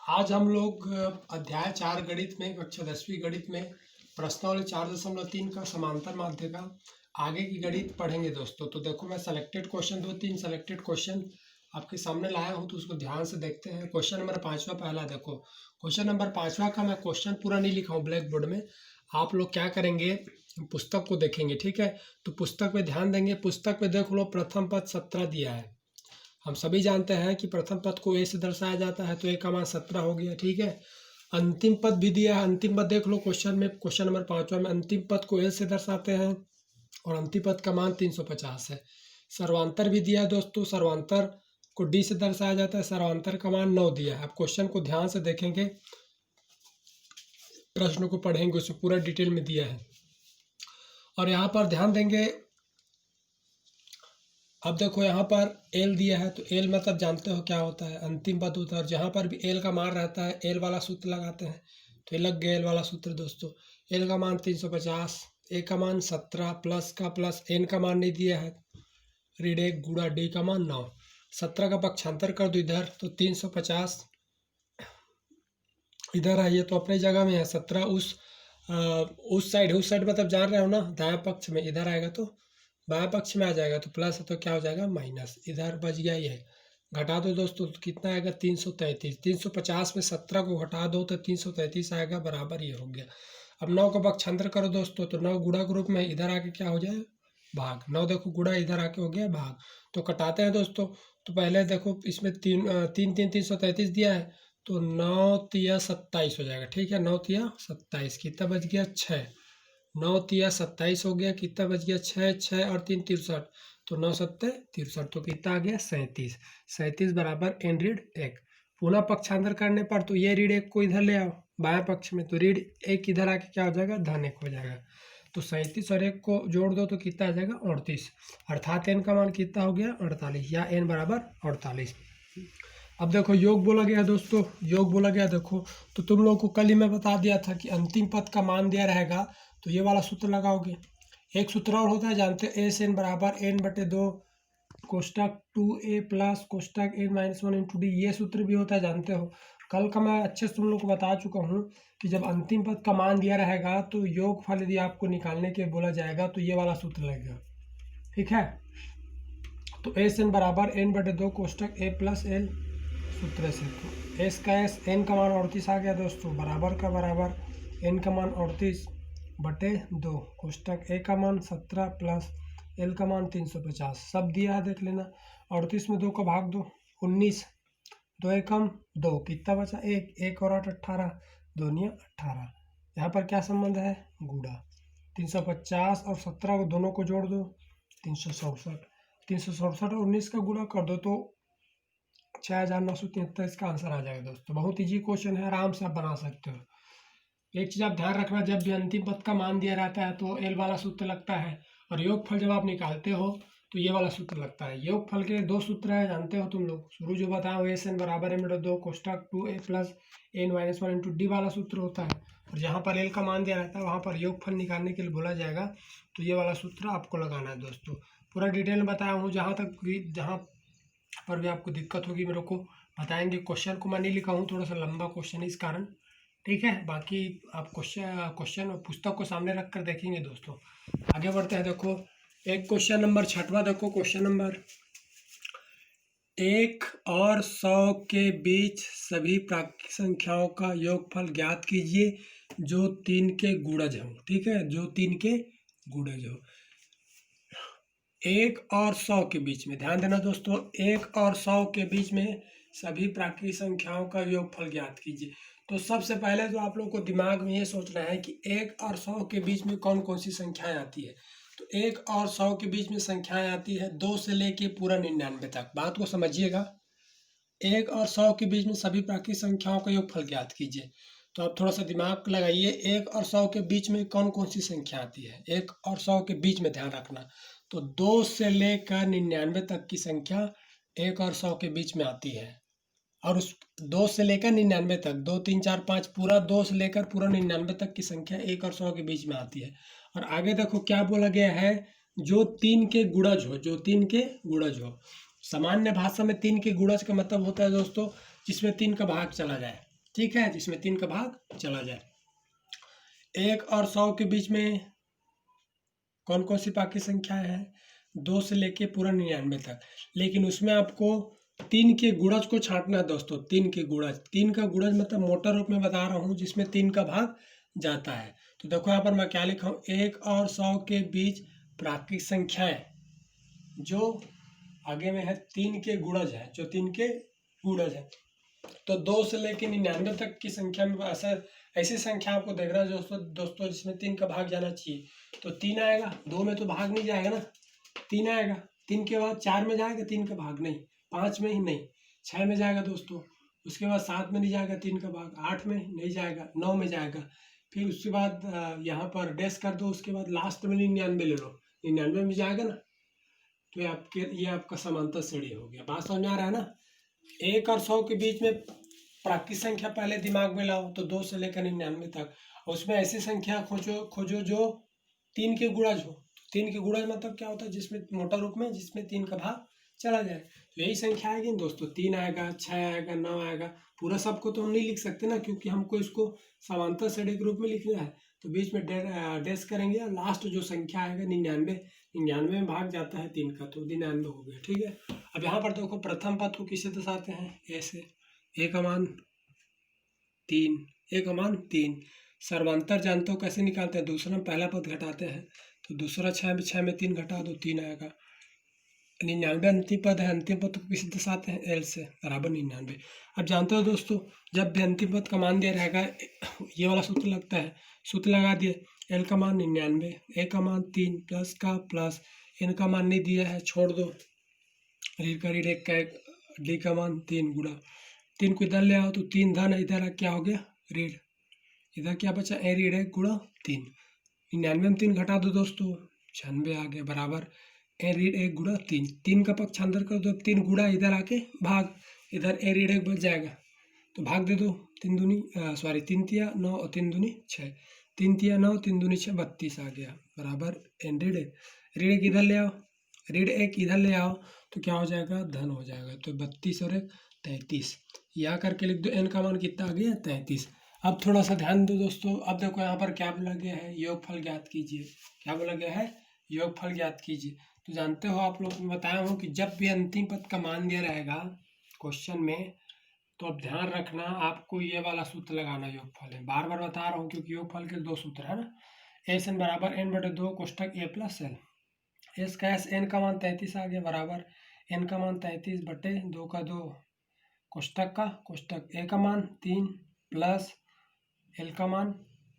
आज हम लोग अध्याय 4 गणित में कक्षा 10वीं गणित में प्रश्नावली 4.3 का समांतर माध्य का आगे की गणित पढ़ेंगे दोस्तों। तो देखो मैं सेलेक्टेड क्वेश्चन 2-3 सेलेक्टेड क्वेश्चन आपके सामने लाया हूँ, तो उसको ध्यान से देखते हैं। क्वेश्चन नंबर 5वां पहला देखो। क्वेश्चन नंबर 5वां का मैं क्वेश्चन पूरा नहीं लिखा हूँ ब्लैक बोर्ड में। आप लोग क्या करेंगे, पुस्तक को देखेंगे, ठीक है। तो पुस्तक पे ध्यान देंगे। पुस्तक पे देख लो, प्रथम पद 17 दिया है। हम सभी जानते हैं कि प्रथम पद को ए से दर्शाया जाता है, तो ए का मान 17 हो गया, ठीक है। अंतिम पद भी दिया है। अंतिम पद देख लो क्वेश्चन में, क्वेश्चन नंबर 5वां में अंतिम पद को एल से दर्शाते हैं और अंतिम पद का मान 350 है। सर्वांतर भी दिया है दोस्तों। सर्वांतर को डी से दर्शाया जाता है। सर्वांतर का मान 9 दिया है। आप क्वेश्चन को ध्यान से देखेंगे, प्रश्न को पढ़ेंगे, उसमें पूरा डिटेल में दिया है। और यहाँ पर ध्यान देंगे। अब देखो यहाँ पर एल दिया है, तो एल मतलब जानते हो क्या होता है, अंतिम पद होता है। और जहाँ पर भी एल का मान रहता है, एल वाला सूत्र लगाते हैं। तो ये लग गया एल वाला सूत्र दोस्तों। एल का मान 350, ए का मान 17 प्लस का प्लस, एन का मान नहीं दिया है, रीड 1 गुणा डी का मान 9। 17 का पक्षांतर कर दो इधर, तो 350 इधर आइए तो अपनी जगह में है। 17 उस साइड मतलब जान रहे हो ना, दायां पक्ष में इधर आएगा तो बाएं पक्ष में आ जाएगा, तो प्लस है तो क्या हो जाएगा माइनस, इधर बच गया ये। घटा दो दोस्तों, तो कितना आएगा 333। 350 में 17 को घटा दो तो 333 आएगा, बराबर ये हो गया। अब 9 का पक्षांतर करो दोस्तों, तो 9 गुणा के रूप में इधर आके क्या हो जाए भाग। 9 देखो गुणा इधर आके हो गया भाग। तो कटाते हैं दोस्तों। तो पहले देखो इसमें 333 दिया है, तो 9 तिया 27 हो जाएगा, ठीक है। 9 तिया 27, कितना बच गया 6। 9 तिया 27 हो गया, कितना बच गया 6। 6 और 3 63, तो 9 7 63, तो कितना आ गया 37। 37 बराबर एन रीड 1। पुनः पक्षांतर करने पर तो ये रीड 1 को इधर ले आओ बाएं पक्ष में, तो रीड 1 इधर आके क्या हो जाएगा धन 1 हो जाएगा। तो 37 और 1 को जोड़ दो तो कितना आ जाएगा 38, अर्थात एन का मान कितना हो गया 48, या एन बराबर 48। अब देखो योग बोला गया दोस्तों, योग बोला गया देखो। तो तुम लोग को कल ही मैं बता दिया था कि अंतिम पद का मान दिया रहेगा, तो ये वाला सूत्र लगाओगे। एक सूत्र और होता है जानते, ए से एन बराबर n/2 कोष्टक 2a प्लस कोष्टक n-1 इंटू डी। ये सूत्र भी होता है जानते हो। कल का मैं अच्छे से तुम लोग को बता चुका हूँ कि जब अंतिम पद का मान दिया रहेगा तो योगफल यदि आपको निकालने के बोला जाएगा तो ये वाला सूत्र लगेगा, ठीक है। तो ए से एन बराबर n/2 कोष्टक a प्लस एल सूत्र से, तो एस का एस, एन का मान 38 आ गया दोस्तों, बराबर का बराबर एन का मान 38/2 कोष्टक ए का मान 17 प्लस एल का मान 350, सब दिया है देख लेना। 38 में 2 का भाग दो 19, 2 एकम 2, कितना बचा 1, 1 और 8 18, 2 निया 18। यहाँ पर क्या संबंध है गुणा। 350 और 17 को दोनों को जोड़ दो 367, 367 और 19 का गुणा कर दो तो 6973 इसका आंसर आ जाएगा दोस्तों। बहुत इजी क्वेश्चन है, आराम से आप बना सकते हो। एक चीज़ आप ध्यान रखना, जब भी अंतिम पद का मान दिया रहता है तो एल वाला सूत्र लगता है, और योगफल जब आप निकालते हो तो ये वाला सूत्र लगता है। योगफल के 2 सूत्र है जानते हो तुम लोग, शुरू जो बताओ एस एन बराबर n/2 कोष्टक 2a plus n-1 into D वाला सूत्र होता है। और जहाँ पर एल का मान दिया रहता है वहाँ पर योगफल निकालने के लिए बोला जाएगा, तो ये वाला सूत्र आपको लगाना है दोस्तों। पूरा डिटेल में बताया हूँ, जहाँ पर भी आपको दिक्कत होगी मेरे को बताएंगे। क्वेश्चन को मैं नहीं लिखा हूँ, थोड़ा सा लंबा क्वेश्चन है इस कारण, ठीक है। बाकी आप क्वेश्चन पुस्तक को सामने रख कर देखेंगे दोस्तों। आगे बढ़ते हैं। देखो एक क्वेश्चन नंबर 6वां देखो। क्वेश्चन नंबर 1 और 100 के बीच सभी प्राकृतिक संख्याओं का योगफल ज्ञात कीजिए जो 3 के गुणज हो, ठीक है, जो 3 के गुणज हो। 1 और 100 के बीच में ध्यान देना दोस्तों, 1 और 100 के बीच में सभी प्राकृतिक संख्याओं का योगफल ज्ञात कीजिए। तो सबसे पहले तो आप लोग को दिमाग में ये सोचना है कि 1 और 100 के बीच में कौन कौन सी संख्याएं आती है। तो 1 और 100 के बीच में संख्याएं आती है 2 से लेके पूरा 99 तक। बात को समझिएगा, 1 और 100 के बीच में सभी प्राकृतिक संख्याओं का योगफल ज्ञात कीजिए। तो आप थोड़ा सा दिमाग लगाइए, 1 और 100 के बीच में कौन कौन सी संख्या आती है। 1 और 100 के बीच में ध्यान रखना, तो 2 से लेकर 99 तक की संख्या 1 और 100 के बीच में आती है। और उस 2 से लेकर 99 तक, 2 3 4 5 पूरा 2 से लेकर पूरा 99 तक की संख्या 1 और 100 के बीच में आती है। और आगे देखो क्या बोला गया है, जो 3 के गुणज हो, जो 3 के गुणज हो। सामान्य भाषा में 3 के गुणज का मतलब होता है दोस्तों जिसमें 3 का भाग चला जाए, ठीक है, जिसमें 3 का भाग चला जाए। 1 और 100 के बीच में कौन कौन सी बाकी संख्याएं हैं? 2 से लेके पूरा 99 तक, लेकिन उसमें आपको 3 के गुणज को छांटना है दोस्तों। 3 के गुणज, 3 का गुणज मतलब मोटा रूप में बता रहा हूँ, जिसमें 3 का भाग जाता है। तो देखो यहाँ पर मैं क्या लिखा हूँ, 1 और 100 के बीच प्राकृतिक संख्याएं जो आगे में है 3 के गुणज है, जो 3 के गुणज है। तो 2 से लेके 99 तक की संख्या में ऐसी संख्या आपको देख रहा है दोस्तों जिसमें 3 का भाग जाना चाहिए। तो 3 आएगा, 2 में तो भाग नहीं जाएगा ना, 3 आएगा। 3 के बाद 4 में जाएगा 3 का भाग नहीं, 5 में ही नहीं, 6 में जाएगा दोस्तों। उसके बाद 7 में नहीं जाएगा 3 का भाग, 8 में नहीं जाएगा, 9 में जाएगा। फिर उसके बाद यहाँ पर डैश कर दो, उसके बाद लास्ट में 99 ले लो, 99 में जाएगा ना। तो ये आपका समांतर श्रेणी हो गया। बात समझ में आ रहा है ना। 1 और 100 के बीच में प्राकृतिक संख्या पहले दिमाग में लाओ, तो 2 से लेकर 99 तक। उसमें ऐसी संख्या खोजो जो 3 के गुणज हो। 3 के गुणज मतलब क्या होता है, जिसमें मोटा रूप में जिसमें 3 का भाग चला जाए। तो यही संख्या आएगी दोस्तों, 3 आएगा, 6 आएगा, 9 आएगा। पूरा सबको तो हम नहीं लिख सकते ना, क्योंकि हमको इसको समांतर श्रेणी के रूप में लिखना है। तो बीच में डैश करेंगे, लास्ट जो संख्या आएगा 99 में भाग जाता है 3 का, तो 99 हो गया। ठीक है, अब यहाँ पर देखो प्रथम पद को किसे दर्शाते हैं, ऐसे 1 का मान 3, 1 का मान 3। सर्वांतर जानते हो कैसे निकालते हैं, दूसरा में पहला पद घटाते हैं, तो दूसरा 6 में 3 घटा दो, 3 आएगा। 99 अंतिम पद है, अंतिम पद को किसी दर्शाते हैं, एल से बराबर 99। अब जानते हो दोस्तों, जब भी अंतिम पद का मान दिया रहेगा, ये वाला सूत्र लगता है, सूत्र लगा दिए, एल का मान 99, ए का मान 3, प्लस का प्लस, एन का मान नहीं दिया है, छोड़ दो, रीड का रीड, एक का एक, डी का मान 3 गुणा 3 को इधर ले आओ तो 3 धन, इधर क्या हो गया रीड, इधर क्या बचा ए रीड 1 गुणा 3। 99 में 3 घटा दो दोस्तों, 96 आ गया, बराबर ए रीड 1 गुणा 3। 3 का पक्ष अंदर कर दो, 3 गुणा इधर आके भाग, इधर ए रीड 1 बच जाएगा, तो भाग दे दो। 3 तिया 9 और 3 दूनी 6, 3 तिया 9, 3 दूनी 6, 32 आ गया, बराबर एन रीड 1 इधर ले आओ, रीड 1 इधर ले आओ, तो क्या हो जाएगा, धन हो जाएगा। तो 32 और 1 33, यहाँ करके लिख दो, एन का मान कितना आ गया 33। अब थोड़ा सा ध्यान दो दोस्तों, अब देखो यहाँ पर क्या बोला गया है, योगफल ज्ञात कीजिए। क्या बोला गया है, योगफल ज्ञात कीजिए। तो जानते हो आप लोग, मैं बताया हूँ कि जब भी अंतिम पद का मान दिया रहेगा क्वेश्चन में, तो अब ध्यान रखना, आपको ये वाला सूत्र लगाना योगफल है। बार बार बता रहा हूँ क्योंकि योगफल के 2 सूत्र है ना, एस एन बराबर एन बटे 2 कोष्टक ए प्लस एल। एस का एस, एन का मान 33 आ गया, बराबर एन का मान 33 बटे 2 का 2 कोष्टक का कोष्टक, ए का मान 3 प्लस एल का मान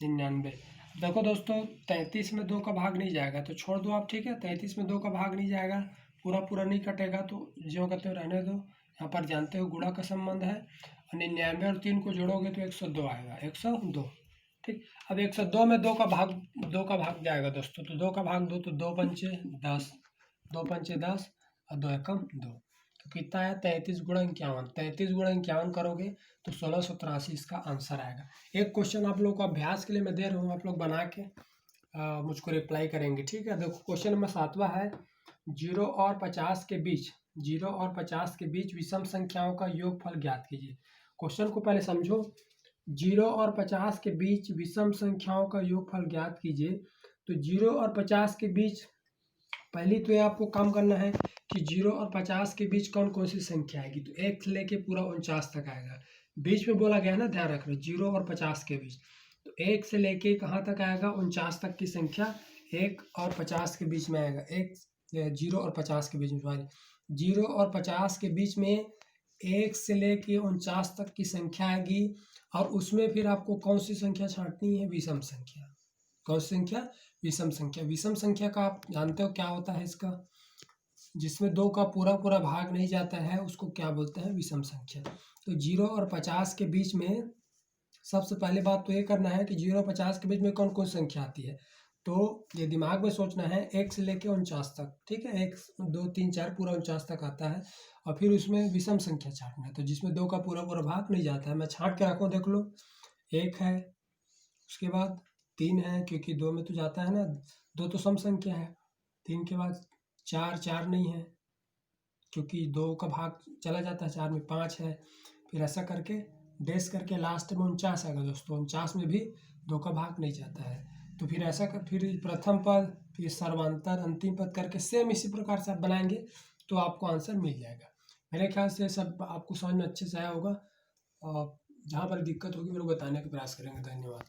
99। देखो दोस्तों, 33 में 2 का भाग नहीं जाएगा तो छोड़ दो आप, ठीक है। 33 में 2 का भाग नहीं जाएगा, पूरा नहीं कटेगा, तो जो कहते हो रहने दो। यहाँ पर जानते हो गुणा का संबंध है, और 99 और 3 को जोड़ोगे तो 102 आएगा, 102। ठीक, अब 102 में 2 का भाग जाएगा दोस्तों, तो 2 का भाग 2, तो 2 पंचे 10, 2 पंचे 10 और 2 एकम 2, तो कितना है 33 गुणा 51। 33 गुणा 51 करोगे तो 1683 इसका आंसर आएगा। एक क्वेश्चन आप लोगों को अभ्यास के लिए मैं दे रहा हूँ, आप लोग बना के मुझको रिप्लाई करेंगे, ठीक है। देखो क्वेश्चन नंबर 7वां है, 0 और 50 के बीच, 0 और 50 के बीच विषम संख्याओं का योगफल ज्ञात कीजिए। क्वेश्चन को पहले समझो, 0 और 50 के बीच विषम संख्याओं का योगफल ज्ञात कीजिए। तो 0 और 50 के बीच, पहली तो ये आपको काम करना है कि 0 और 50 के बीच कौन कौन सी संख्या आएगी। तो 1 से लेके पूरा 49 तक आएगा, बीच में बोला गया ना, ध्यान रखना 0 और 50 के बीच। तो 1 से लेके कहाँ तक आएगा, 49 तक की संख्या 1 और 50 के बीच में आएगा। 0 और 50 के बीच में, सॉरी 0 और 50 के बीच में 1 से लेके 49 तक की संख्या आएगी, और उसमें फिर आपको कौन सी संख्या छांटनी है, विषम संख्या। कौन सी संख्या, विषम संख्या। विषम संख्या का आप जानते हो क्या होता है इसका, जिसमें 2 का पूरा भाग नहीं जाता है उसको क्या बोलते हैं, विषम संख्या। तो 0 और 50 के बीच में सबसे पहले बात तो ये करना है कि 0 और 50 के बीच में कौन कौन संख्या आती है। तो ये दिमाग में सोचना है 1 से लेके 49 तक, ठीक है, 1 2 3 4 पूरा 49 तक आता है, और फिर उसमें विषम संख्या छांटना है, तो जिसमें 2 का पूरा भाग नहीं जाता है। मैं छांट के रखूँ, देख लो, 1 है, उसके बाद 3 है, क्योंकि 2 में तो जाता है ना, 2 तो सम संख्या है। 3 के बाद 4 नहीं है, क्योंकि 2 का भाग चला जाता है 4 में, 5 है, फिर ऐसा करके डैश करके लास्ट में 49 आएगा दोस्तों। 49 में भी 2 का भाग नहीं जाता है। तो फिर ऐसा कर, फिर प्रथम पद, फिर सर्वांतर, अंतिम पद करके सेम इसी प्रकार से आप बनाएंगे तो आपको आंसर मिल जाएगा। मेरे ख्याल से सब आपको समझ में अच्छे से आया होगा। जहाँ पर दिक्कत होगी मेरे को बताने का प्रयास करेंगे। धन्यवाद।